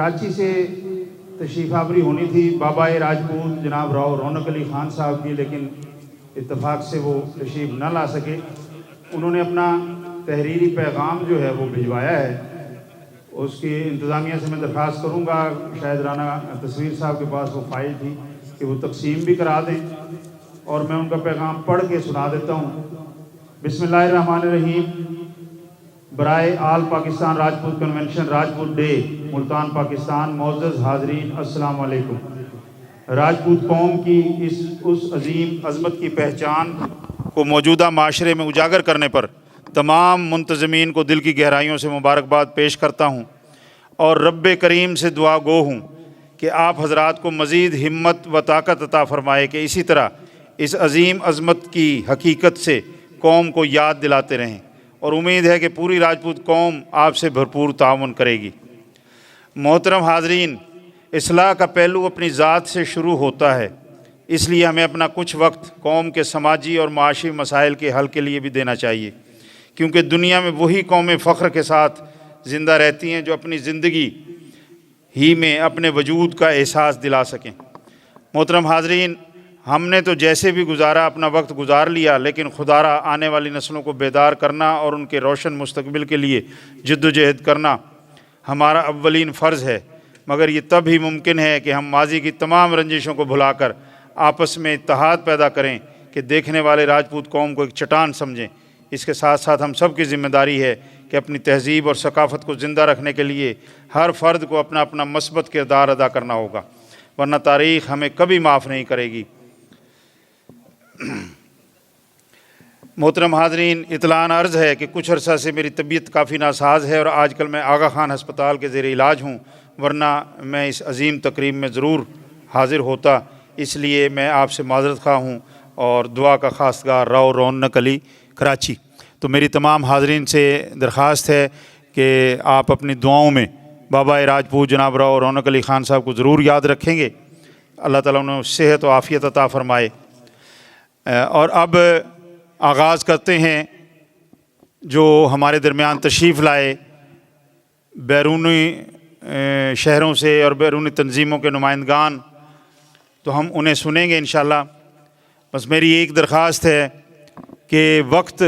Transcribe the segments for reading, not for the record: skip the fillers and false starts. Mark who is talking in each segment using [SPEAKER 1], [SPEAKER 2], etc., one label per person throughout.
[SPEAKER 1] कराची से तशरीफ़ आवरी होनी थी बाबा राजपूत जनाब राव रौनक अली ख़ान साहब की, लेकिन इत्तफाक से वो तशरीफ़ न ला सके। उन्होंने अपना तहरीरी पैगाम जो है वो भिजवाया है। उसकी इंतज़ामिया से मैं दरख्वास्त करूँगा, शायद राना तस्वीर साहब के पास वो फाइल थी, कि वो तकसीम भी करा दें और मैं उनका पैगाम पढ़ के सुना देता हूँ। बिस्मिल्लाहिर्रहमानिर्रहीम। बराए आल पाकिस्तान राजपूत कन्वेंशन राजपूत डे मुल्तान पाकिस्तान। मोअज़्ज़ज़ हाज़रीन, अस्सलाम वालेकुम। राजपूत कौम की उस अजीम अज़मत की पहचान को मौजूदा माशरे में उजागर करने पर तमाम मुंतज़मीन को दिल की गहराइयों से मुबारकबाद पेश करता हूँ और रब्बे करीम से दुआ गो हूँ कि आप हज़रात को मज़ीद हिम्मत व ताकत अता फ़रमाए कि इसी तरह इस अजीम अज़मत की हकीकत से कौम को याद दिलाते रहें, और उम्मीद है कि पूरी राजपूत कौम आपसे भरपूर ताउन करेगी। मोहतरम हाज़रीन, इस्लाह का पहलू अपनी ज़ात से शुरू होता है, इसलिए हमें अपना कुछ वक्त कौम के समाजी और माशी मसाइल के हल के लिए भी देना चाहिए, क्योंकि दुनिया में वही कौमें फ़ख्र के साथ ज़िंदा रहती हैं जो अपनी ज़िंदगी ही में अपने वजूद का एहसास दिला सकें। मोहतरम हाज़रीन, हमने तो जैसे भी गुजारा अपना वक्त गुजार लिया, लेकिन खुदारा आने वाली नस्लों को बेदार करना और उनके रोशन मुस्तकबिल के लिए जद्दोजहद करना हमारा अव्वलीन फ़र्ज़ है। मगर ये तब ही मुमकिन है कि हम माजी की तमाम रंजिशों को भुलाकर आपस में इत्तेहाद पैदा करें कि देखने वाले राजपूत कौम को एक चट्टान समझें। इसके साथ साथ हम सब की ज़िम्मेदारी है कि अपनी तहज़ीब और सकाफ़त को ज़िंदा रखने के लिए हर फ़र्द को अपना अपना मस्बत किरदार अदा करना होगा, वरना तारीख़ हमें कभी माफ़ नहीं करेगी। मोहतरम हाज़रीन, इत्लान अर्ज़ है कि कुछ अरसा से मेरी तबीयत काफ़ी नासाज है और आजकल मैं आगा खान हस्पताल के ज़ेर इलाज हूँ, वरना मैं इस अजीम तकरीब में ज़रूर हाज़िर होता। इसलिए मैं आपसे माज़रत ख़्वाह हूँ और दुआ का खासगार राव रौनक अली, कराची। तो मेरी तमाम हाज़रीन से दरख्वास्त है कि आप अपनी दुआओं में बाबा राजपूत जनाब राव रौनक अली ख़ान साहब को ज़रूर याद रखेंगे। अल्लाह ताला उन्हें सेहत और आफ़ियत अता फ़रमाए। और अब आगाज़ करते हैं जो हमारे दरमियान तशरीफ़ लाए बैरूनी शहरों से और बैरूनी तंजीमों के नुमाइंदगान, तो हम उन्हें सुनेंगे इंशाअल्लाह। बस मेरी एक दरख्वास्त है कि वक्त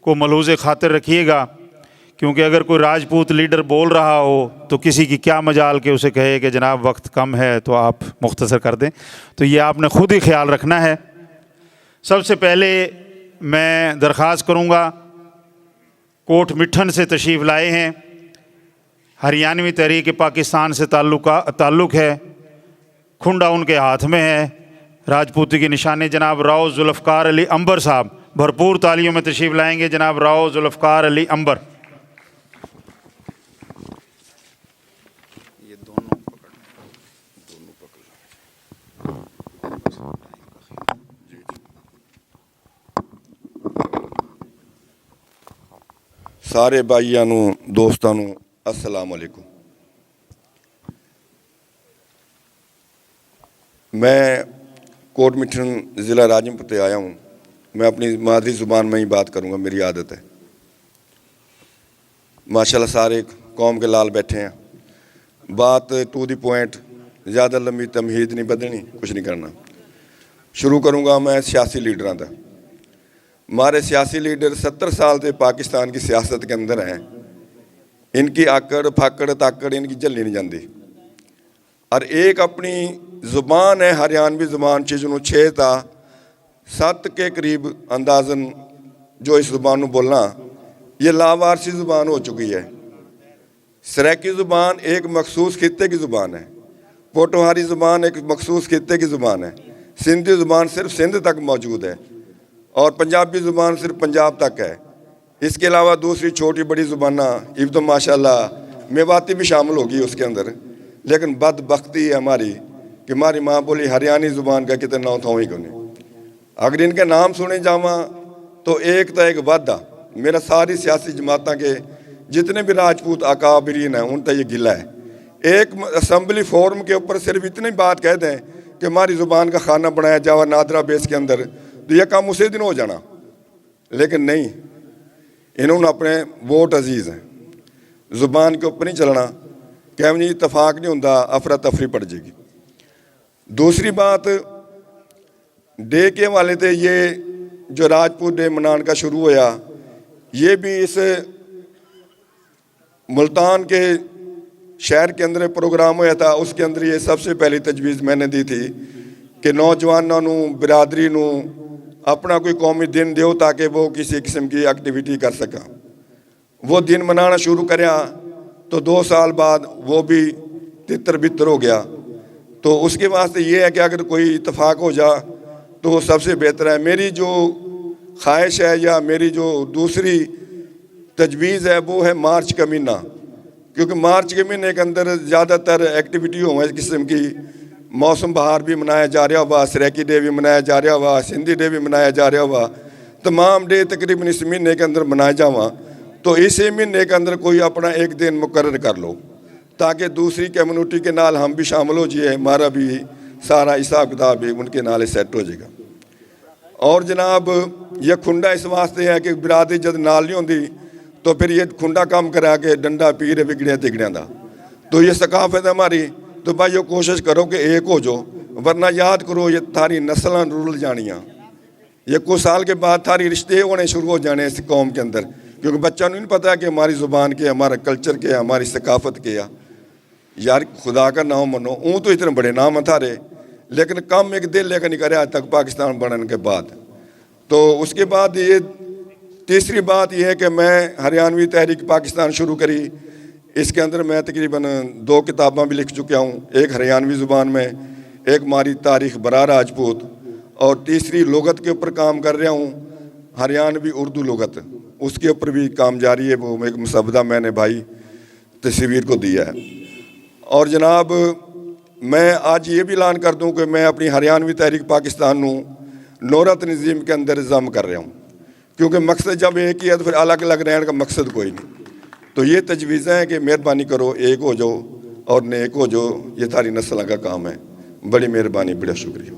[SPEAKER 1] को मलहूज़ ख़ातिर रखिएगा, क्योंकि अगर कोई राजपूत लीडर बोल रहा हो तो किसी की क्या मजाल के उसे कहे कि जनाब वक्त कम है तो आप मुख्तसर कर दें। तो ये आपने ख़ुद ही ख्याल रखना है। सबसे पहले मैं दरख्वास्त करूँगा, कोट मिठन से तशरीफ़ लाए हैं, हरियाणवी तहरीक पाकिस्तान से ताल्लुक़ है, खुंडा उनके हाथ में है, राजपूती की निशानी जनाब राव जुल्फ़कार अली अंबर साहब भरपूर तालियों में तशरीफ़ लाएंगे। जनाब राव जुल्फ़कार अली अंबर। ये दोनों
[SPEAKER 2] सारे भाइयों नू दोस्तों नू अस्सलाम वालेकुम। मैं कोट मिठन ज़िला राजमपुर से आया हूँ। मैं अपनी मादरी ज़ुबान में ही बात करूँगा, मेरी आदत है। माशाल्लाह सारे कौम के लाल बैठे हैं। बात टू दी पॉइंट, ज़्यादा लंबी तमहीद नहीं बदलनी, कुछ नहीं करना। शुरू करूँगा मैं सियासी लीडरों का। हमारे सियासी लीडर 70 साल से पाकिस्तान की सियासत के अंदर हैं। इनकी आकड़ फाकड़ ताकड़ इनकी झल्ली नहीं जाती। और एक अपनी ज़ुबान है हरियाणवी ज़ुबान, जिन्होंने 6 था 7 के करीब अंदाज़न जो इस ज़ुबान को बोलना, ये लावारसी ज़ुबान हो चुकी है। सराइकी ज़ुबान एक मखसूस खित्ते की ज़ुबान है, पोटोहारी ज़ुबान एक मखसूस खित्ते की ज़ुबान है, सिंधी ज़ुबान सिर्फ सिंध तक मौजूद है और पंजाबी ज़ुबान सिर्फ पंजाब तक है। इसके अलावा दूसरी छोटी बड़ी ज़ुबाना इब तो माशाल्लाह मेवाती भी शामिल होगी उसके अंदर। लेकिन बदबख्ती है हमारी कि हमारी माँ बोली हरियाणी ज़ुबान का कितने नाम था ही को नहीं। अगर इनके नाम सुने जावा तो एक वादा मेरा सारी सियासी जमातों के जितने भी राजपूत अकाबरीन हैं उन तक ये गिला है। एक असम्बली फोरम के ऊपर सिर्फ इतनी बात कह दें कि हमारी ज़ुबान का खाना बनाया जावा नादरा बेस के अंदर, तो यह काम उसी दिन हो जाना। लेकिन नहीं, इन्होंने अपने वोट अजीज़ हैं, ज़ुबान के ऊपर नहीं चलना। کہ نہیں اتفاق نہیں ہوتا, افراتفری پڑ جائے گی. دوسری بات, ڈے کے حوالے سے یہ جو راجپوت ڈے منان کا شروع ہوا, یہ بھی اس ملتان کے شہر کے اندر پروگرام ہوا تھا. اس کے اندر یہ سب سے پہلی تجویز میں نے دی تھی کہ نوجوانوں برادری نو اپنا کوئی قومی دن دیو تاکہ وہ کسی قسم کی ایکٹیویٹی کر سکا. وہ دن منانا شروع کریا تو 2 سال بعد وہ بھی تتر بتر ہو گیا. تو اس کے واسطے یہ ہے کہ اگر کوئی اتفاق ہو جا تو وہ سب سے بہتر ہے. میری جو خواہش ہے یا میری جو دوسری تجویز ہے وہ ہے مارچ کا مہینہ, کیونکہ مارچ کے مہینے کے اندر زیادہ تر ایکٹیویٹی ہو اس قسم کی. موسم بہار بھی منایا جا رہا ہوا, سریکی ڈے بھی منایا جا رہا ہوا, سندھی ڈے بھی منایا جا رہا ہوا, تمام ڈے تقریباً اس مہینے کے اندر منائے جاواں. تو اسی مہینے کے اندر کوئی اپنا ایک دن مقرر کر لو تاکہ دوسری کمیونٹی کے نال ہم بھی شامل ہو جائے, ہمارا بھی سارا حساب کتاب بھی ان کے نال سیٹ ہو جائے گا. اور جناب یہ کھنڈا اس واسطے ہے کہ برادری جد نال نہیں ہوندی تو پھر یہ کھنڈا کام کرا کے ڈنڈا پیر بگڑیا تگڑیاں دا. تو یہ ثقافت ہے ہماری. تو بھائی یہ کوشش کرو کہ ایک ہو جو, ورنہ یاد کرو یہ تھاری نسلیں رول جانیاں. یہ کچھ سال کے بعد تھاری رشتے ہونے شروع ہو جانے اس قوم کے اندر, کیونکہ بچہ نہیں پتہ کہ ہماری زبان کیا, ہمارا کلچر کیا, ہماری ثقافت کیا. یار خدا کا نام منو, اون تو اتنے بڑے نام تھارے, لیکن کم ایک دل لے کر نہیں کرے آج تک پاکستان بننے کے بعد. تو اس کے بعد یہ تیسری بات یہ ہے کہ میں ہریانوی تحریک پاکستان شروع کری. اس کے اندر میں تقریباً 2 کتاباں بھی لکھ چکا ہوں, ایک ہریانوی زبان میں, ایک ہماری تاریخ برا راجپوت, اور تیسری لغت کے اوپر کام کر رہا ہوں, ہریانوی اردو لغت. اس کے اوپر بھی کام جاری ہے. وہ ایک مسودہ میں نے بھائی تصویر کو دیا ہے. اور جناب میں آج یہ بھی اعلان کر دوں کہ میں اپنی ہریانوی تحریک پاکستان نو نورا تنظیم کے اندر ضم کر رہا ہوں, کیونکہ مقصد جب ایک ہی ہے تو پھر الگ الگ رہنے کا مقصد کوئی نہیں. تو یہ تجویزیں ہیں کہ مہربانی کرو ایک ہو جاؤ اور نیک ہو جاؤ. یہ تھاری نسلوں کا کام ہے. بڑی مہربانی, بڑا شکریہ.